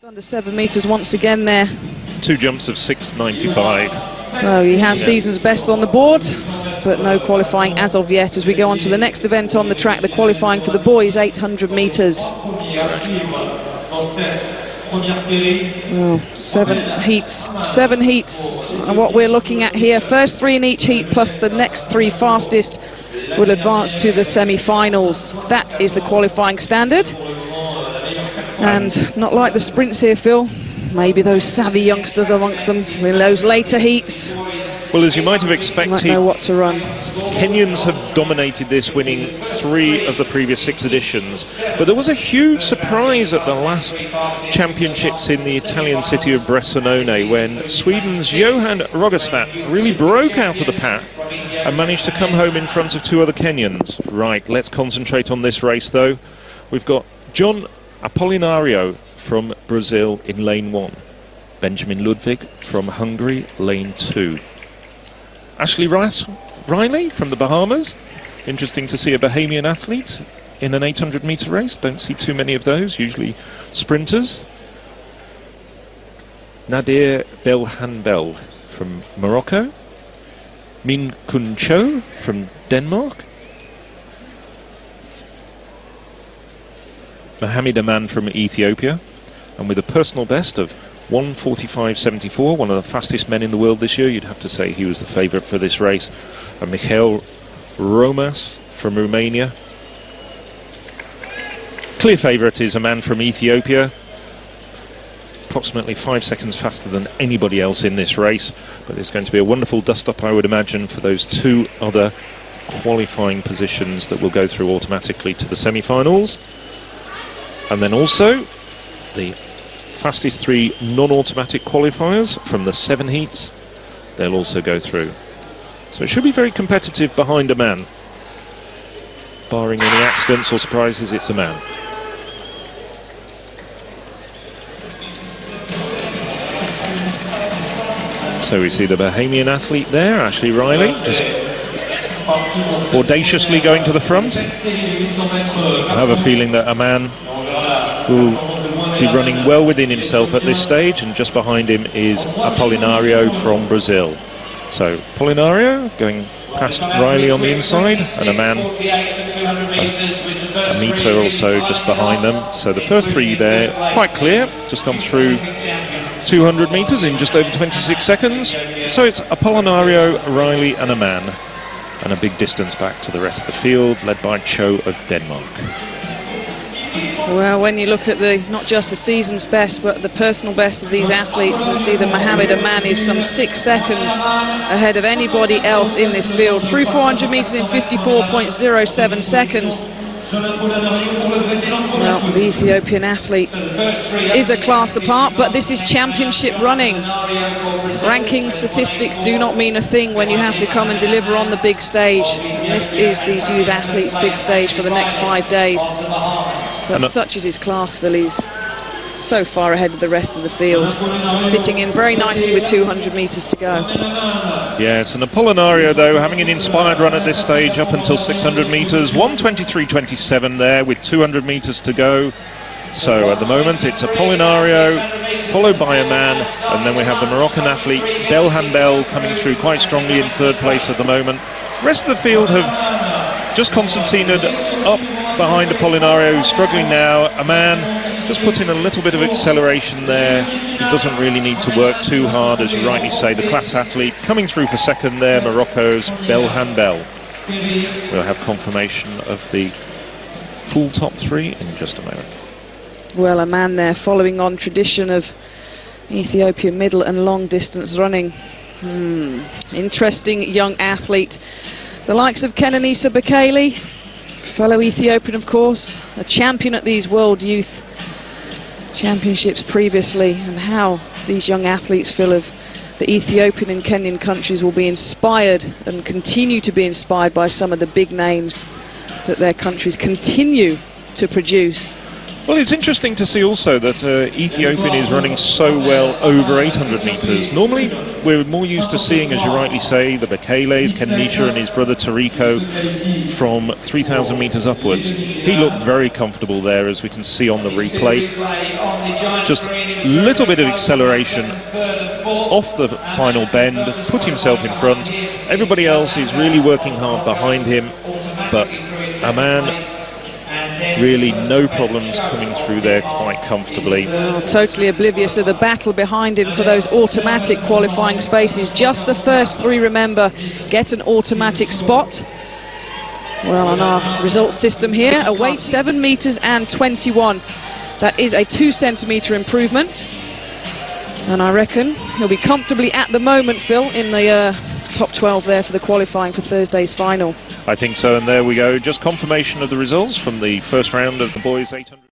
Under 7 metres once again there. 2 jumps of 6.95. So he has season's best on the board, but no qualifying as of yet. As we go on to the next event on the track, the qualifying for the boys 800 metres. Oh, 7 heats. 7 heats are what we're looking at here. First 3 in each heat plus the next 3 fastest will advance to the semi-finals. That is the qualifying standard. And not like the sprints here, Phil. Maybe those savvy youngsters amongst them in those later heats. Well, as you might have expected, might know what to run. Kenyans have dominated this, winning 3 of the previous 6 editions. But there was a huge surprise at the last championships in the Italian city of Bressanone when Sweden's Johan Rogerstad really broke out of the pack and managed to come home in front of 2 other Kenyans. Right, let's concentrate on this race, though. We've got John Apolinario from Brazil in lane 1. Benjamin Ludwig from Hungary, lane 2. Ashley Riley from the Bahamas. Interesting to see a Bahamian athlete in an 800 metre race. Don't see too many of those, usually sprinters. NADER BELHANBEL from Morocco. Min Kun Cho from Denmark. Mohamed Aman from Ethiopia, and with a personal best of 1:45.74, one of the fastest men in the world this year. You'd have to say he was the favourite for this race. And Michael Romas from Romania. Clear favourite is a man from Ethiopia, approximately 5 seconds faster than anybody else in this race. But there's going to be a wonderful dust-up, I would imagine, for those 2 other qualifying positions that will go through automatically to the semi-finals. And then also the fastest 3 non-automatic qualifiers from the 7 heats, they'll also go through. So it should be very competitive behind a man. Barring any accidents or surprises, it's a man. So we see the Bahamian athlete there, Ashley Riley, just audaciously going to the front. I have a feeling that a man will be running well within himself at this stage, and just behind him is Apolinario from Brazil. So Apolinario going past Riley on the inside, and a man a metre or so just behind them. So the first 3 there, quite clear, just gone through 200 metres in just over 26 seconds. So it's Apolinario, Riley and a man, and a big distance back to the rest of the field, led by Cho of Denmark. Well, when you look at not just the season's best, but the personal best of these athletes, and see that Mohamed Aman is some 6 seconds ahead of anybody else in this field. Through 400 metres in 54.07 seconds. Well, the Ethiopian athlete is a class apart, but this is championship running. Ranking statistics do not mean a thing when you have to come and deliver on the big stage. This is these youth athletes' big stage for the next 5 days. But such is his class, Phil. He's so far ahead of the rest of the field, sitting in very nicely with 200 metres to go. Yes, and Apolinario, though, having an inspired run at this stage up until 600 metres, 1:23.27 there with 200 metres to go. So at the moment it's Apolinario, followed by a man, and then we have the Moroccan athlete Belhanbel coming through quite strongly in 3rd place at the moment. The rest of the field have just concertinaed up behind Apolinario, who's struggling now. A man just put in a little bit of acceleration there. He doesn't really need to work too hard, as you rightly say. The class athlete coming through for 2nd there, Morocco's Belhanbel. We'll have confirmation of the full top 3 in just a moment. Well, a man there following on tradition of Ethiopian middle and long distance running. Interesting young athlete. The likes of Kenenisa Bekele, fellow Ethiopian, of course, a champion at these World Youth Championships previously, and how these young athletes feel of the Ethiopian and Kenyan countries will be inspired and continue to be inspired by some of the big names that their countries continue to produce. Well, it's interesting to see also that Ethiopian is running so well over 800 metres. Normally, we're more used to seeing, as you rightly say, the Bekeles, Ken Nisha and his brother Tariko from 3,000 metres upwards. He looked very comfortable there, as we can see on the replay. Just a little bit of acceleration off the final bend, put himself in front. Everybody else is really working hard behind him, but a man... really no problems coming through there quite comfortably. Oh, totally oblivious of the battle behind him for those automatic qualifying spaces. Just the first three, remember, get an automatic spot. Well, on our result system here, a weight 7 meters and 21. That is a 2 centimeter improvement. And I reckon he'll be comfortably at the moment, Phil, in the top 12 there for the qualifying for Thursday's final. I think so, and there we go. Just confirmation of the results from the first round of the boys 800.